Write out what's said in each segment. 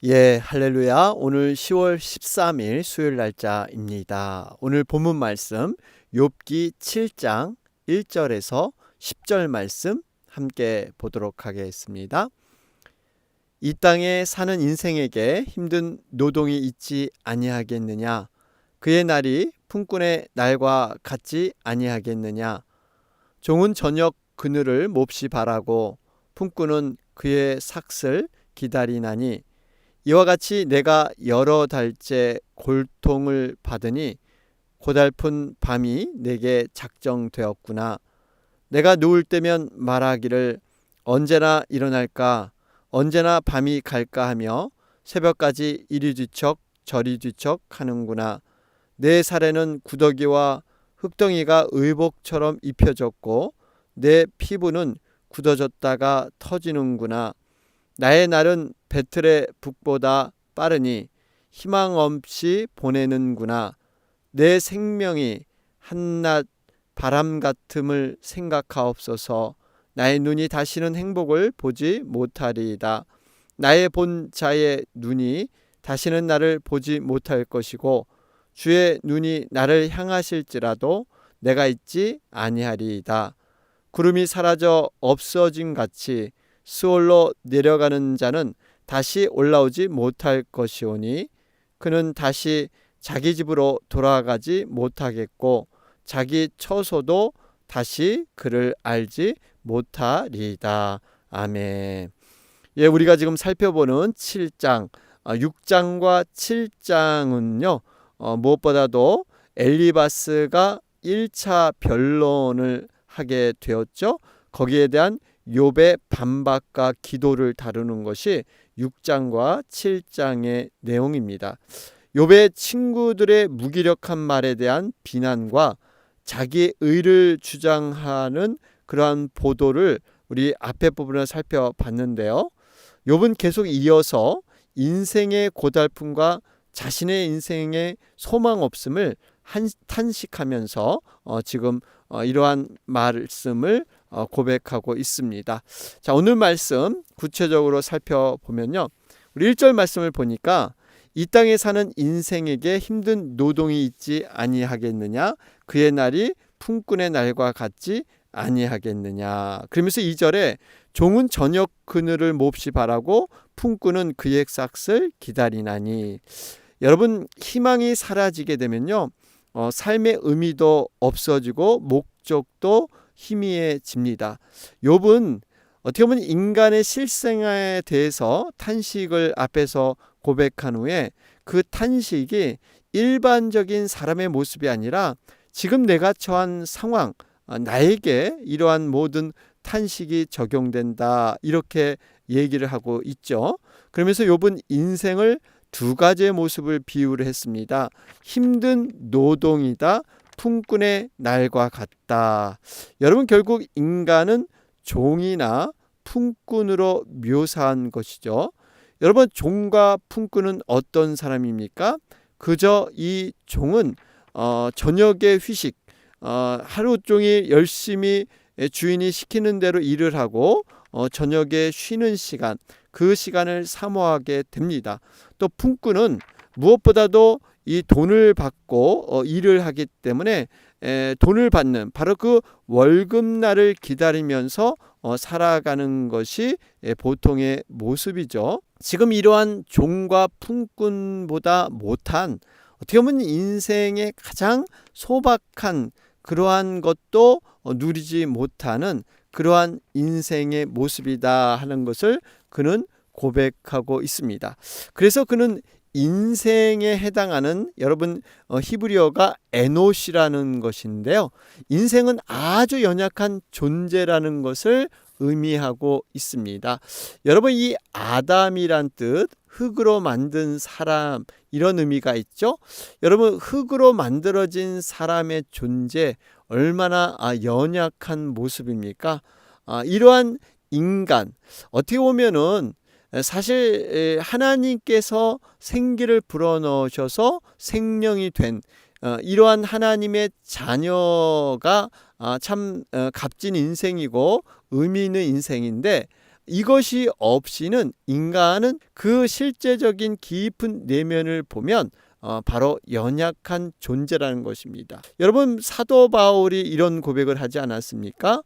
예, 할렐루야. 오늘 10월 13일 수요일 날짜입니다. 오늘 본문 말씀 욥기 7장 1절에서 10절 말씀 함께 보도록 하겠습니다. 이 땅에 사는 인생에게 힘든 노동이 있지 아니하겠느냐? 그의 날이 품꾼의 날과 같지 아니하겠느냐? 종은 저녁 그늘을 몹시 바라고 품꾼은 그의 삭슬 기다리나니 이와 같이 내가 여러 달째 골통을 받으니 고달픈 밤이 내게 작정되었구나. 내가 누울 때면 말하기를 언제나 일어날까, 언제나 밤이 갈까 하며 새벽까지 이리 뒤척 저리 뒤척 하는구나. 내 살에는 구더기와 흙덩이가 의복처럼 입혀졌고 내 피부는 굳어졌다가 터지는구나. 나의 날은 배틀의 북보다 빠르니 희망 없이 보내는구나. 내 생명이 한낱 바람 같음을 생각하옵소서. 나의 눈이 다시는 행복을 보지 못하리이다. 나의 본 자의 눈이 다시는 나를 보지 못할 것이고 주의 눈이 나를 향하실지라도 내가 있지 아니하리이다. 구름이 사라져 없어짐 같이 스올로 내려가는 자는 다시 올라오지 못할 것이오니 그는 다시 자기 집으로 돌아가지 못하겠고 자기 처소도 다시 그를 알지 못하리이다. 아멘. 예, 우리가 지금 살펴보는 7장, 6장과 7장은요, 무엇보다도 엘리바스가 1차 변론을 하게 되었죠. 거기에 대한 욥의 반박과 기도를 다루는 것이 6장과 7장의 내용입니다. 욥의 친구들의 무기력한 말에 대한 비난과 자기 의를 주장하는 그러한 보도를 우리 앞에 부분을 살펴봤는데요. 욥은 계속 이어서 인생의 고달픔과 자신의 인생의 소망 없음을 탄식하면서 지금 이러한 말씀을 고백하고 있습니다. 자, 오늘 말씀 구체적으로 살펴보면요. 우리 1절 말씀을 보니까 이 땅에 사는 인생에게 힘든 노동이 있지 아니하겠느냐? 그의 날이 품꾼의 날과 같지 아니하겠느냐? 그러면서 2절에 종은 저녁 그늘을 몹시 바라고 품꾼은 그의 삭슬 기다리나니. 여러분, 희망이 사라지게 되면요, 삶의 의미도 없어지고 목적도 희미해집니다. 욥은 어떻게 보면 인간의 실생활에 대해서 탄식을 앞에서 고백한 후에 그 탄식이 일반적인 사람의 모습이 아니라 지금 내가 처한 상황, 나에게 이러한 모든 탄식이 적용된다, 이렇게 얘기를 하고 있죠. 그러면서 욥은 인생을 두 가지의 모습을 비유를 했습니다. 힘든 노동이다, 품꾼의 날과 같다. 여러분, 결국 인간은 종이나 품꾼으로 묘사한 것이죠. 여러분, 종과 품꾼은 어떤 사람입니까? 그저 이 종은 저녁에 휴식, 하루 종일 열심히 주인이 시키는 대로 일을 하고 저녁에 쉬는 시간, 그 시간을 사모하게 됩니다. 또 품꾼은 무엇보다도 이 돈을 받고 일을 하기 때문에 돈을 받는 바로 그 월급날을 기다리면서 살아가는 것이 보통의 모습이죠. 지금 이러한 종과 품꾼보다 못한, 어떻게 보면 인생의 가장 소박한 그러한 것도 누리지 못하는 그러한 인생의 모습이다 하는 것을 그는 고백하고 있습니다. 그래서 그는 인생에 해당하는, 여러분, 히브리어가 에노시라는 것인데요, 인생은 아주 연약한 존재라는 것을 의미하고 있습니다. 여러분, 이 아담이란 뜻, 흙으로 만든 사람, 이런 의미가 있죠. 여러분, 흙으로 만들어진 사람의 존재, 얼마나 연약한 모습입니까? 이러한 인간, 어떻게 보면은 사실 하나님께서 생기를 불어넣으셔서 생명이 된 이러한 하나님의 자녀가 참 값진 인생이고 의미 있는 인생인데, 이것이 없이는 인간은 그 실제적인 깊은 내면을 보면 바로 연약한 존재라는 것입니다. 여러분, 사도 바울이 이런 고백을 하지 않았습니까?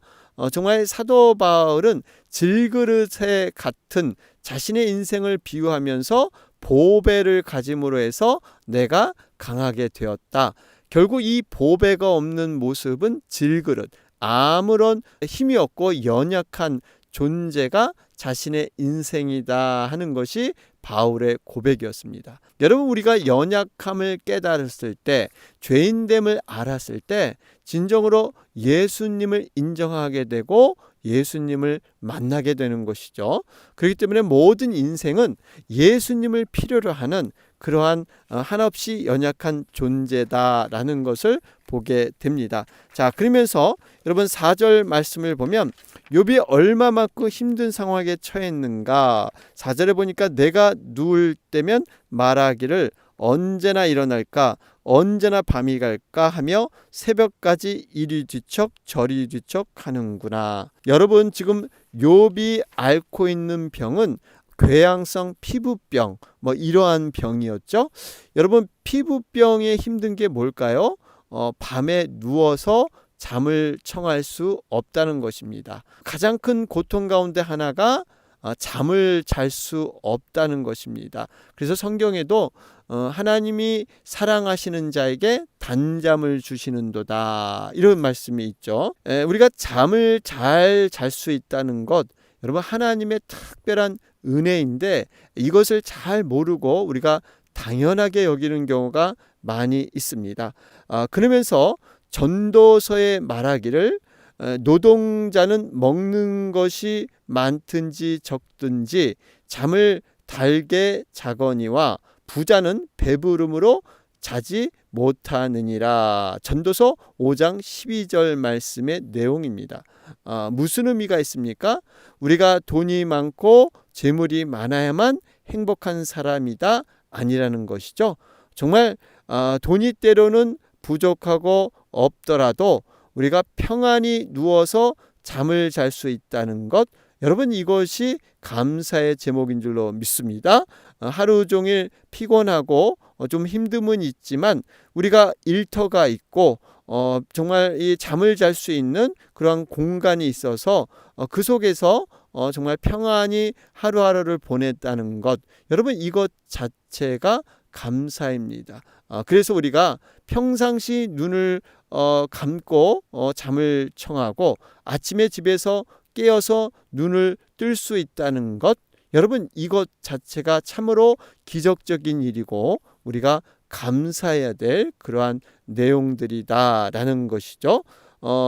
정말 사도 바울은 질그릇에 같은 자신의 인생을 비유하면서 보배를 가짐으로 해서 내가 강하게 되었다. 결국 이 보배가 없는 모습은 질그릇, 아무런 힘이 없고 연약한 존재가 자신의 인생이다 하는 것이 바울의 고백이었습니다. 여러분, 우리가 연약함을 깨달았을 때, 죄인됨을 알았을 때 진정으로 예수님을 인정하게 되고 예수님을 만나게 되는 것이죠. 그렇기 때문에 모든 인생은 예수님을 필요로 하는 그러한 한없이 연약한 존재다라는 것을 보게 됩니다. 자, 그러면서 여러분 4절 말씀을 보면 욥이 얼마만큼 힘든 상황에 처했는가. 4절에 보니까 내가 누울 때면 말하기를 언제나 일어날까, 언제나 밤이 갈까 하며 새벽까지 이리 뒤척 저리 뒤척 하는구나. 여러분, 지금 욥이 앓고 있는 병은 궤양성 피부병, 이러한 병이었죠. 여러분, 피부병에 힘든 게 뭘까요? 밤에 누워서 잠을 청할 수 없다는 것입니다. 가장 큰 고통 가운데 하나가 잠을 잘 수 없다는 것입니다. 그래서 성경에도 하나님이 사랑하시는 자에게 단잠을 주시는도다, 이런 말씀이 있죠. 우리가 잠을 잘 잘 수 있다는 것, 여러분, 하나님의 특별한 은혜인데 이것을 잘 모르고 우리가 당연하게 여기는 경우가 많이 있습니다. 그러면서 전도서에 말하기를 노동자는 먹는 것이 많든지 적든지 잠을 달게 자거니와 부자는 배부름으로 자지 못하느니라. 전도서 5장 12절 말씀의 내용입니다. 무슨 의미가 있습니까? 우리가 돈이 많고 재물이 많아야만 행복한 사람이다, 아니라는 것이죠. 정말 돈이 때로는 부족하고 없더라도 우리가 평안히 누워서 잠을 잘 수 있다는 것, 여러분, 이것이 감사의 제목인 줄로 믿습니다. 하루 종일 피곤하고 좀 힘듦은 있지만 우리가 일터가 있고 정말 이 잠을 잘 수 있는 그런 공간이 있어서 그 속에서 정말 평안히 하루하루를 보냈다는 것, 여러분, 이것 자체가 감사입니다. 그래서 우리가 평상시 눈을 감고 잠을 청하고 아침에 집에서 깨어서 눈을 뜰 수 있다는 것, 여러분, 이것 자체가 참으로 기적적인 일이고 우리가 감사해야 될 그러한 내용들이다라는 것이죠.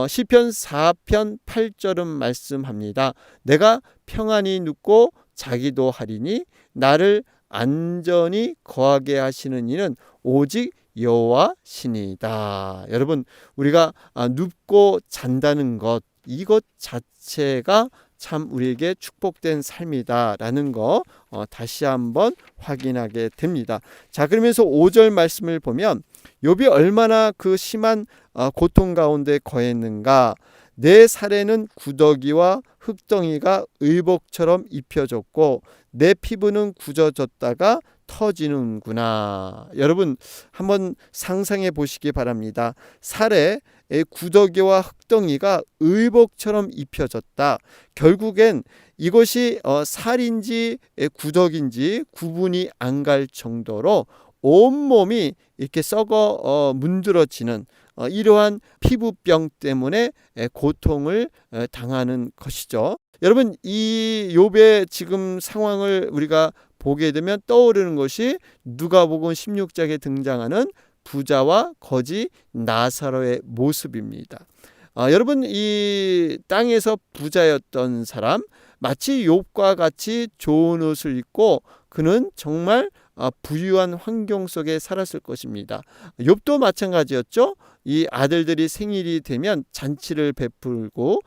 시편 4편 8절은 말씀합니다. 내가 평안히 눕고 자기도 하리니 나를 안전히 거하게 하시는 이는 오직 여호와시니이다. 여러분, 우리가 눕고 잔다는 것, 이것 자체가 참 우리에게 축복된 삶이다라는 거 다시 한번 확인하게 됩니다. 자, 그러면서 5절 말씀을 보면 욥이 얼마나 그 심한 고통 가운데 거했는가. 내 살에는 구더기와 흙덩이가 의복처럼 입혀졌고 내 피부는 굳어졌다가 터지는구나. 여러분, 한번 상상해 보시기 바랍니다. 살에 구더기와 흙덩이가 의복처럼 입혀졌다. 결국엔 이것이 살인지 구더기인지 구분이 안 갈 정도로 온몸이 이렇게 썩어 문드러지는 이러한 피부병 때문에 고통을 당하는 것이죠. 여러분, 이 욥의 지금 상황을 우리가 보게 되면 떠오르는 것이 누가복음 16장에 등장하는 부자와 거지 나사로의 모습입니다. 여러분, 이 땅에서 부자였던 사람, 마치 욥과 같이 좋은 옷을 입고 그는 정말 부유한 환경 속에 살았을 것입니다. 욥도 마찬가지였죠. 이 아들들이 생일이 되면 잔치를 베풀고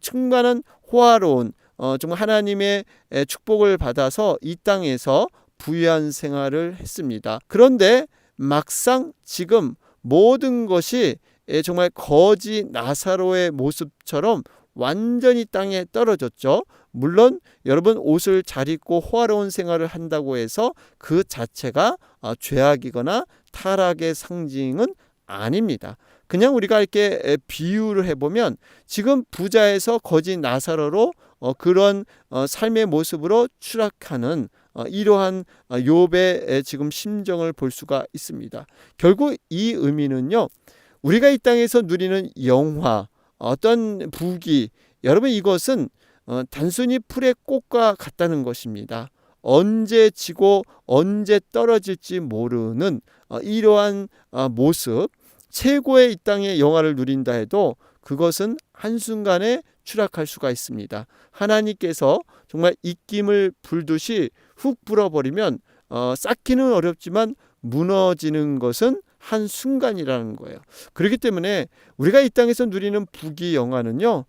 충만한 호화로운 정말 하나님의 축복을 받아서 이 땅에서 부유한 생활을 했습니다. 그런데 막상 지금 모든 것이 정말 거지 나사로의 모습처럼 완전히 땅에 떨어졌죠. 물론 여러분 옷을 잘 입고 호화로운 생활을 한다고 해서 그 자체가 죄악이거나 타락의 상징은 아닙니다. 그냥 우리가 이렇게 비유를 해보면 지금 부자에서 거지 나사로로 그런 삶의 모습으로 추락하는 이러한 욥의 지금 심정을 볼 수가 있습니다. 결국 이 의미는요, 우리가 이 땅에서 누리는 영화, 어떤 부귀, 여러분 이것은 단순히 풀의 꽃과 같다는 것입니다. 언제 지고 언제 떨어질지 모르는 이러한 모습, 최고의 이 땅의 영화를 누린다 해도 그것은 한순간에 추락할 수가 있습니다. 하나님께서 정말 입김을 불듯이 훅 불어버리면 쌓기는 어렵지만 무너지는 것은 한순간이라는 거예요. 그렇기 때문에 우리가 이 땅에서 누리는 부귀 영화는요,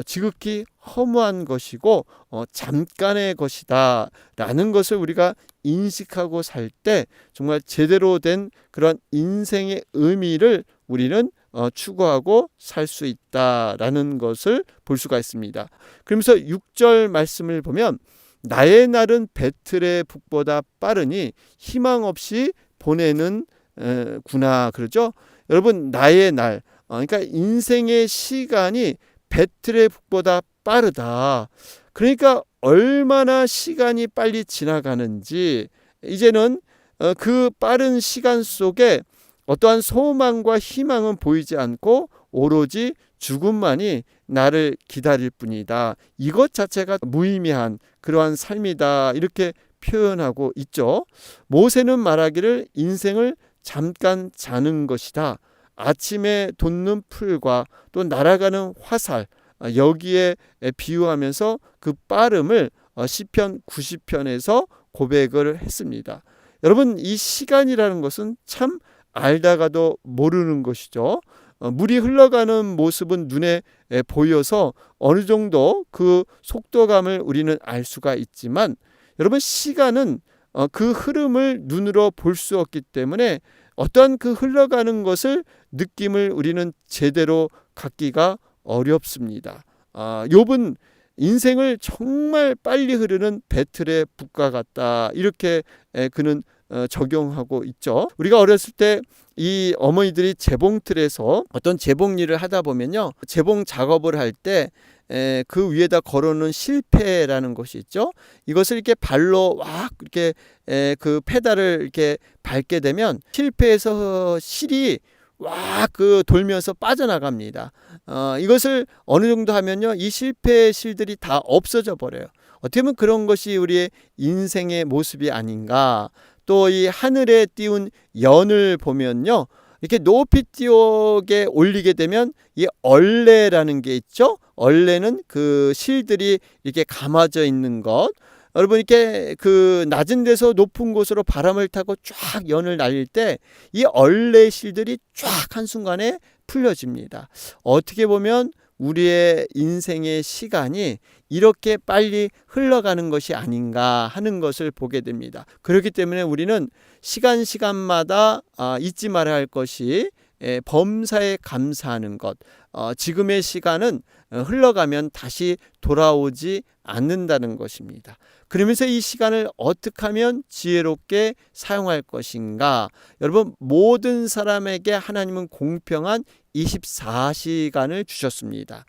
지극히 허무한 것이고 잠깐의 것이다 라는 것을 우리가 인식하고 살 때 정말 제대로 된 그런 인생의 의미를 우리는 추구하고 살 수 있다라는 것을 볼 수가 있습니다. 그러면서 6절 말씀을 보면 나의 날은 배틀의 북보다 빠르니 희망 없이 보내는 구나 그러죠. 여러분 나의 날, 그러니까 인생의 시간이 배틀의 북보다 빠르다. 그러니까 얼마나 시간이 빨리 지나가는지 이제는 그 빠른 시간 속에 어떠한 소망과 희망은 보이지 않고 오로지 죽음만이 나를 기다릴 뿐이다. 이것 자체가 무의미한 그러한 삶이다. 이렇게 표현하고 있죠. 모세는 말하기를 인생을 잠깐 자는 것이다. 아침에 돋는 풀과 또 날아가는 화살, 여기에 비유하면서 그 빠름을 시편 90편에서 고백을 했습니다. 여러분 이 시간이라는 것은 참 알다가도 모르는 것이죠. 물이 흘러가는 모습은 눈에 보여서 어느 정도 그 속도감을 우리는 알 수가 있지만 여러분 시간은 그 흐름을 눈으로 볼 수 없기 때문에 어떠한 그 흘러가는 것을 느낌을 우리는 제대로 갖기가 어렵습니다. 욥은 인생을 정말 빨리 흐르는 배틀의 북과 같다 이렇게 그는 적용하고 있죠. 우리가 어렸을 때 이 어머니들이 재봉틀에서 어떤 재봉 일을 하다 보면요, 재봉 작업을 할 때 그 위에다 걸어놓은 실패라는 것이 있죠. 이것을 이렇게 발로 막 이렇게 그 페달을 이렇게 밟게 되면 실패해서 실이 와 그 돌면서 빠져나갑니다. 이것을 어느 정도 하면요, 이 실패의 실들이 다 없어져 버려요. 어떻게 보면 그런 것이 우리의 인생의 모습이 아닌가. 또 이 하늘에 띄운 연을 보면요, 이렇게 높이 띄게 올리게 되면 이 얼레라는 게 있죠. 얼레는 그 실들이 이렇게 감아져 있는 것. 여러분 이렇게 그 낮은 데서 높은 곳으로 바람을 타고 쫙 연을 날릴 때 이 얼레 실들이 쫙 한순간에 풀려집니다. 어떻게 보면 우리의 인생의 시간이 이렇게 빨리 흘러가는 것이 아닌가 하는 것을 보게 됩니다. 그렇기 때문에 우리는 시간마다 잊지 말아야 할 것이 범사에 감사하는 것. 지금의 시간은 흘러가면 다시 돌아오지 않는다는 것입니다. 그러면서 이 시간을 어떻게 하면 지혜롭게 사용할 것인가? 여러분 모든 사람에게 하나님은 공평한 24시간을 주셨습니다.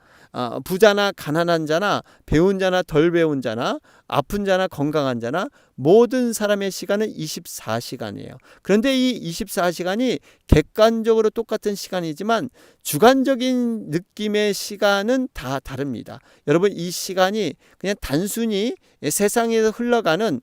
부자나 가난한 자나 배운 자나 덜 배운 자나 아픈 자나 건강한 자나 모든 사람의 시간은 24시간이에요. 그런데 이 24시간이 객관적으로 똑같은 시간이지만 주관적인 느낌의 시간은 다 다릅니다. 여러분 이 시간이 그냥 단순히 세상에서 흘러가는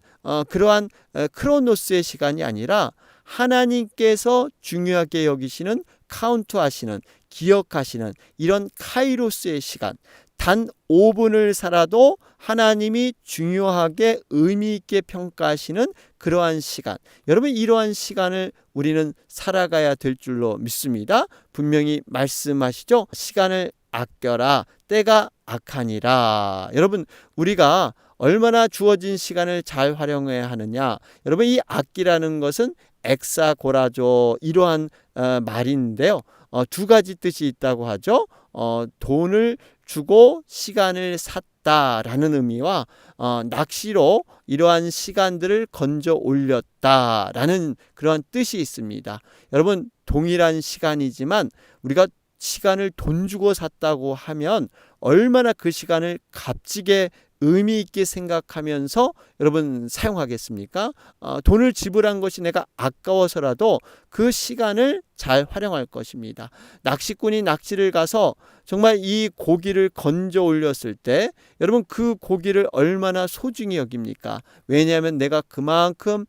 그러한 크로노스의 시간이 아니라 하나님께서 중요하게 여기시는 카운트하시는 기억하시는 이런 카이로스의 시간, 단 5분을 살아도 하나님이 중요하게 의미 있게 평가하시는 그러한 시간, 여러분 이러한 시간을 우리는 살아가야 될 줄로 믿습니다. 분명히 말씀하시죠. 시간을 아껴라 때가 악하니라. 여러분 우리가 얼마나 주어진 시간을 잘 활용해야 하느냐. 여러분 이 아끼라는 것은 엑사고라조 이러한 말인데요. 두 가지 뜻이 있다고 하죠. 돈을 주고 시간을 샀다라는 의미와 낚시로 이러한 시간들을 건져 올렸다라는 그러한 뜻이 있습니다. 여러분, 동일한 시간이지만 우리가 시간을 돈 주고 샀다고 하면 얼마나 그 시간을 값지게 의미 있게 생각하면서 여러분 사용하겠습니까? 돈을 지불한 것이 내가 아까워서라도 그 시간을 잘 활용할 것입니다. 낚시꾼이 낚시를 가서 정말 이 고기를 건져 올렸을 때 여러분 그 고기를 얼마나 소중히 여깁니까? 왜냐하면 내가 그만큼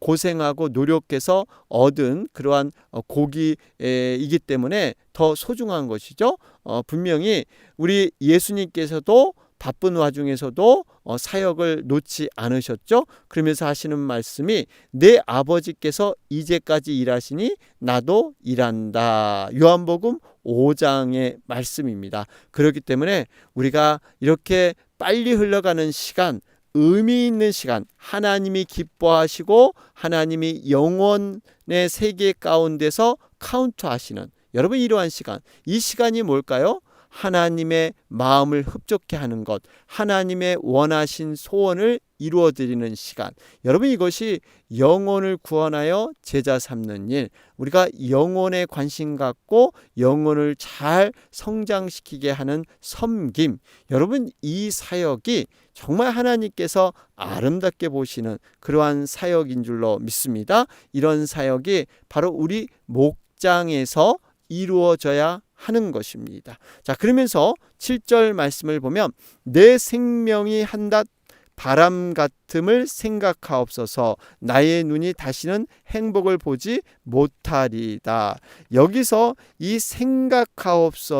고생하고 노력해서 얻은 그러한 고기이기 때문에 더 소중한 것이죠. 분명히 우리 예수님께서도 바쁜 와중에서도 사역을 놓지 않으셨죠. 그러면서 하시는 말씀이 내 아버지께서 이제까지 일하시니 나도 일한다. 요한복음 5장의 말씀입니다. 그렇기 때문에 우리가 이렇게 빨리 흘러가는 시간, 의미 있는 시간, 하나님이 기뻐하시고 하나님이 영원의 세계 가운데서 카운트하시는 여러분 이러한 시간, 이 시간이 뭘까요? 하나님의 마음을 흡족해 하는 것, 하나님의 원하신 소원을 이루어드리는 시간. 여러분 이것이 영혼을 구원하여 제자 삼는 일, 우리가 영혼에 관심 갖고 영혼을 잘 성장시키게 하는 섬김. 여러분 이 사역이 정말 하나님께서 아름답게 보시는 그러한 사역인 줄로 믿습니다. 이런 사역이 바로 우리 목장에서 이루어져야 하는 것입니다. 자, 그러면서 7절 말씀을 보면 내 생명이 한낱 바람 같음을 생각하옵소서 나의 눈이 다시는 행복을 보지 못하리다. 여기서 이 생각하옵소서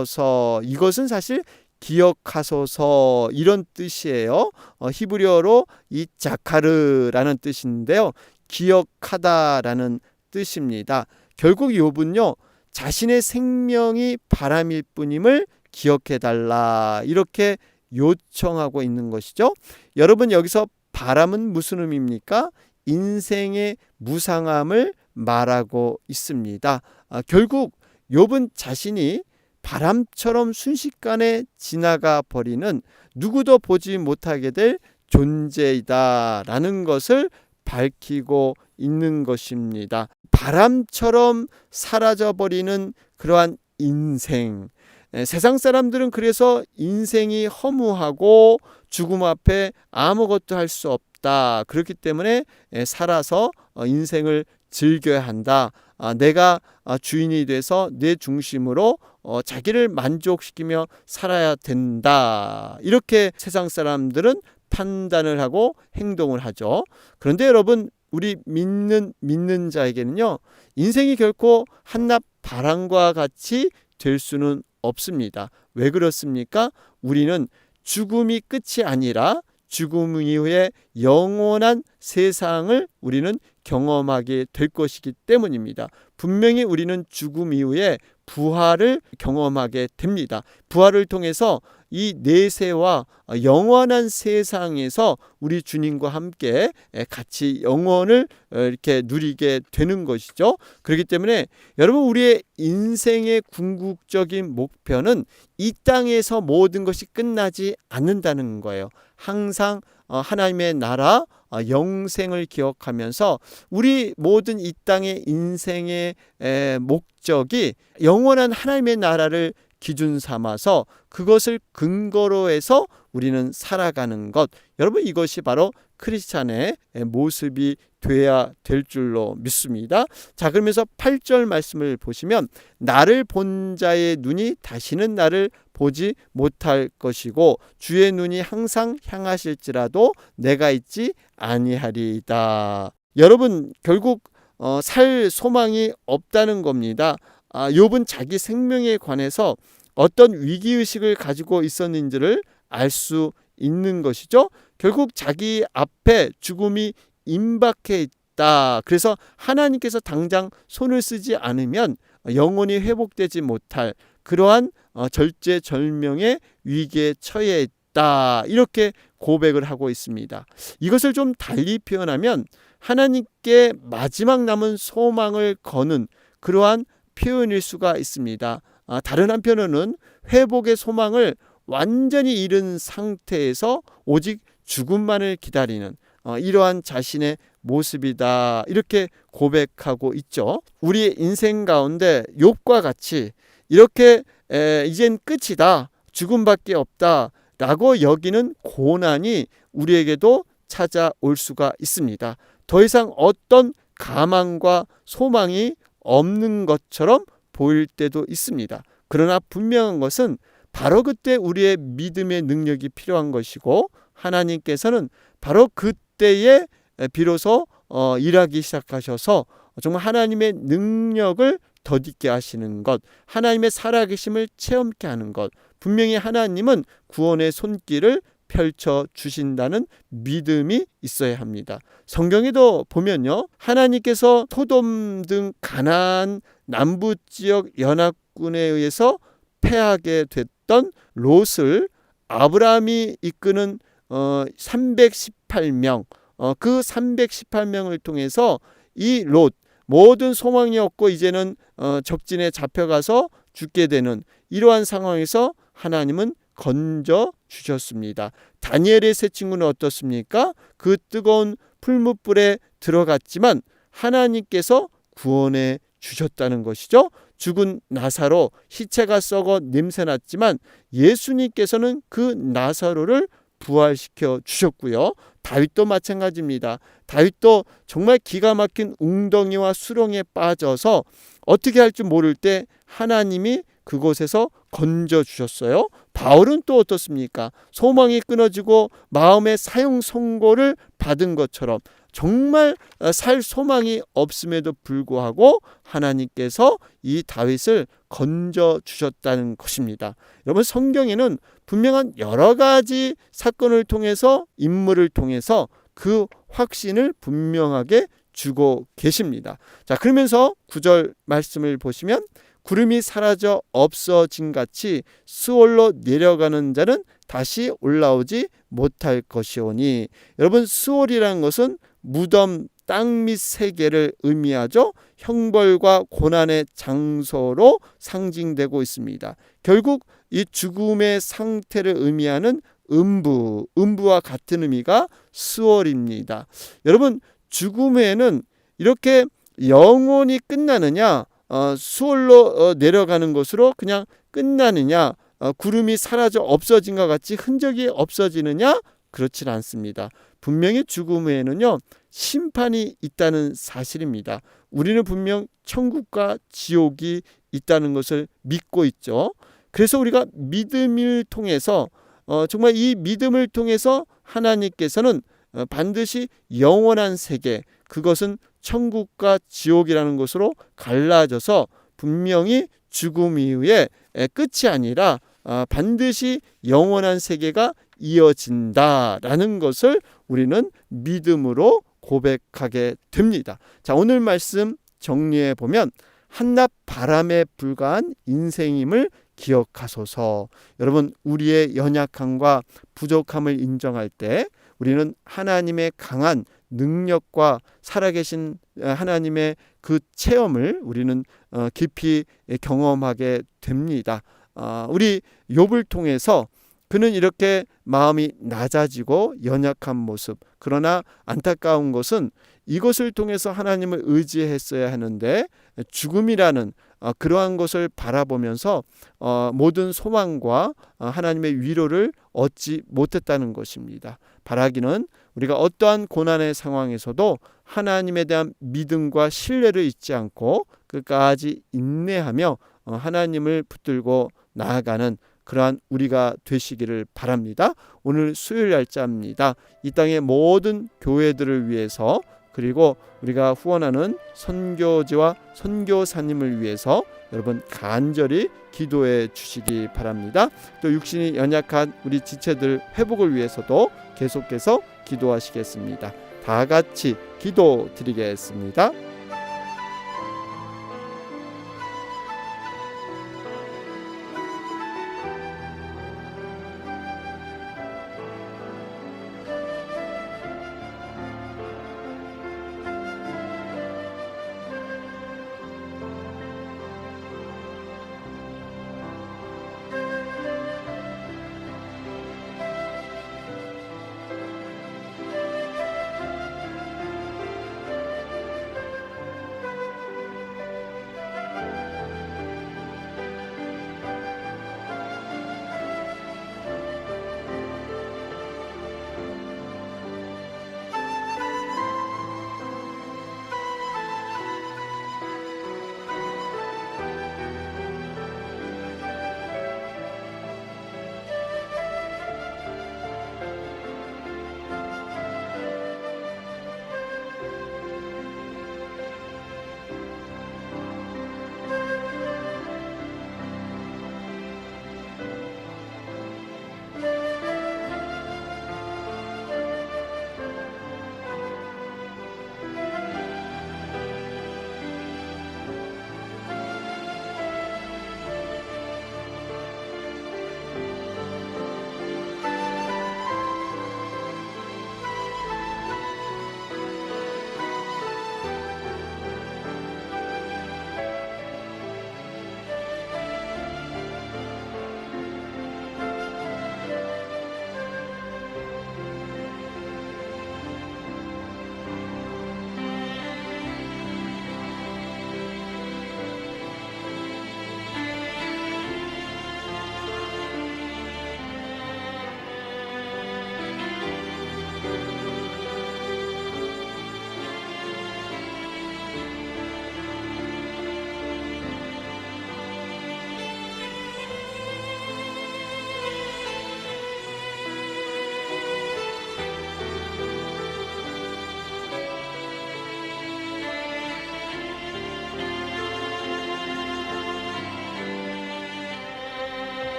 이것은 사실 기억하소서 이런 뜻이에요. 히브리어로 이 자카르라는 뜻인데요. 기억하다라는 뜻입니다. 결국 욥은요. 자신의 생명이 바람일 뿐임을 기억해달라 이렇게 요청하고 있는 것이죠. 여러분 여기서 바람은 무슨 의미입니까? 인생의 무상함을 말하고 있습니다. 결국 욥은 자신이 바람처럼 순식간에 지나가 버리는 누구도 보지 못하게 될 존재이다라는 것을 밝히고 있는 것입니다. 바람처럼 사라져버리는 그러한 인생. 세상 사람들은 그래서 인생이 허무하고 죽음 앞에 아무것도 할 수 없다. 그렇기 때문에 살아서 인생을 즐겨야 한다. 내가 주인이 돼서 내 중심으로 자기를 만족시키며 살아야 된다. 이렇게 세상 사람들은 판단을 하고 행동을 하죠. 그런데 여러분 우리 믿는 자에게는요. 인생이 결코 한낱 바람과 같이 될 수는 없습니다. 왜 그렇습니까? 우리는 죽음이 끝이 아니라 죽음 이후에 영원한 세상을 우리는 경험하게 될 것이기 때문입니다. 분명히 우리는 죽음 이후에 부활을 경험하게 됩니다. 부활을 통해서 이 내세와 영원한 세상에서 우리 주님과 함께 같이 영원을 이렇게 누리게 되는 것이죠. 그렇기 때문에 여러분 우리의 인생의 궁극적인 목표는 이 땅에서 모든 것이 끝나지 않는다는 거예요. 항상 하나님의 나라 영생을 기억하면서 우리 모든 이 땅의 인생의 목적이 영원한 하나님의 나라를 기준 삼아서 그것을 근거로 해서 우리는 살아가는 것. 여러분 이것이 바로 크리스찬의 모습이 돼야 될 줄로 믿습니다. 자, 그러면서 8절 말씀을 보시면 나를 본 자의 눈이 다시는 나를 보지 못할 것이고 주의 눈이 항상 향하실지라도 내가 있지 아니하리이다. 여러분 결국 살 소망이 없다는 겁니다. 욥은 자기 생명에 관해서 어떤 위기의식을 가지고 있었는지를 알 수 있는 것이죠. 결국 자기 앞에 죽음이 임박해 있다. 그래서 하나님께서 당장 손을 쓰지 않으면 영혼이 회복되지 못할 그러한 절제절명의 위기에 처해 있다. 이렇게 고백을 하고 있습니다. 이것을 좀 달리 표현하면 하나님께 마지막 남은 소망을 거는 그러한 표현일 수가 있습니다. 다른 한편으로는 회복의 소망을 완전히 잃은 상태에서 오직 죽음만을 기다리는 이러한 자신의 모습이다, 이렇게 고백하고 있죠. 우리의 인생 가운데 욥과 같이 이렇게 이젠 끝이다, 죽음밖에 없다 라고 여기는 고난이 우리에게도 찾아올 수가 있습니다. 더 이상 어떤 가망과 소망이 없는 것처럼 보일 때도 있습니다. 그러나 분명한 것은 바로 그때 우리의 믿음의 능력이 필요한 것이고, 하나님께서는 바로 그때에 비로소 일하기 시작하셔서 정말 하나님의 능력을 덧입게 하시는 것, 하나님의 살아계심을 체험케 하는 것, 분명히 하나님은 구원의 손길을 펼쳐 주신다는 믿음이 있어야 합니다. 성경에도 보면요, 하나님께서 소돔 등 가나안 남부 지역 연합군에 의해서 패하게 됐던 롯을 아브라함이 이끄는 318명, 그 318명을 통해서 이 롯, 모든 소망이 없고 이제는 적진에 잡혀가서 죽게 되는 이러한 상황에서 하나님은 건져 주셨습니다. 다니엘의 세 친구는 어떻습니까? 그 뜨거운 풀무불에 들어갔지만 하나님께서 구원해 주셨다는 것이죠. 죽은 나사로, 시체가 썩어 냄새났지만 예수님께서는 그 나사로를 부활시켜 주셨고요. 다윗도 마찬가지입니다. 다윗도 정말 기가 막힌 웅덩이와 수렁에 빠져서 어떻게 할 줄 모를 때 하나님이 그곳에서 건져 주셨어요. 바울은 또 어떻습니까? 소망이 끊어지고 마음의 사형 선고를 받은 것처럼 정말 살 소망이 없음에도 불구하고 하나님께서 이 다윗을 건져 주셨다는 것입니다. 여러분, 성경에는 분명한 여러 가지 사건을 통해서, 인물을 통해서 그 확신을 분명하게 주고 계십니다. 자, 그러면서 9절 말씀을 보시면 구름이 사라져 없어진 같이 수월로 내려가는 자는 다시 올라오지 못할 것이오니. 여러분, 수월이라는 것은 무덤, 땅 및 세계를 의미하죠. 형벌과 고난의 장소로 상징되고 있습니다. 결국 이 죽음의 상태를 의미하는 음부와 같은 의미가 수월입니다. 여러분, 죽음에는 이렇게 영원히 끝나느냐, 수월로 내려가는 것으로 그냥 끝나느냐, 구름이 사라져 없어진 것 같이 흔적이 없어지느냐, 그렇진 않습니다. 분명히 죽음 후에는요, 심판이 있다는 사실입니다. 우리는 분명 천국과 지옥이 있다는 것을 믿고 있죠. 그래서 우리가 믿음을 통해서 정말 이 믿음을 통해서 하나님께서는 반드시 영원한 세계, 그것은 천국과 지옥이라는 것으로 갈라져서 분명히 죽음 이후에 끝이 아니라 반드시 영원한 세계가 이어진다라는 것을 우리는 믿음으로 고백하게 됩니다. 자, 오늘 말씀 정리해 보면 한낮 바람에 불과한 인생임을 기억하소서. 여러분, 우리의 연약함과 부족함을 인정할 때 우리는 하나님의 강한 능력과 살아계신 하나님의 그 체험을 우리는 깊이 경험하게 됩니다. 우리 욥을 통해서 그는 이렇게 마음이 낮아지고 연약한 모습, 그러나 안타까운 것은 이것을 통해서 하나님을 의지했어야 하는데 죽음이라는 그러한 것을 바라보면서 모든 소망과 하나님의 위로를 얻지 못했다는 것입니다. 바라기는 우리가 어떠한 고난의 상황에서도 하나님에 대한 믿음과 신뢰를 잊지 않고 끝까지 인내하며 하나님을 붙들고 나아가는 그러한 우리가 되시기를 바랍니다. 오늘 수요일 날짜입니다. 이 땅의 모든 교회들을 위해서, 그리고 우리가 후원하는 선교지와 선교사님을 위해서 여러분 간절히 기도해 주시기 바랍니다. 또 육신이 연약한 우리 지체들 회복을 위해서도 계속해서 기도하시겠습니다. 다 같이 기도 드리겠습니다.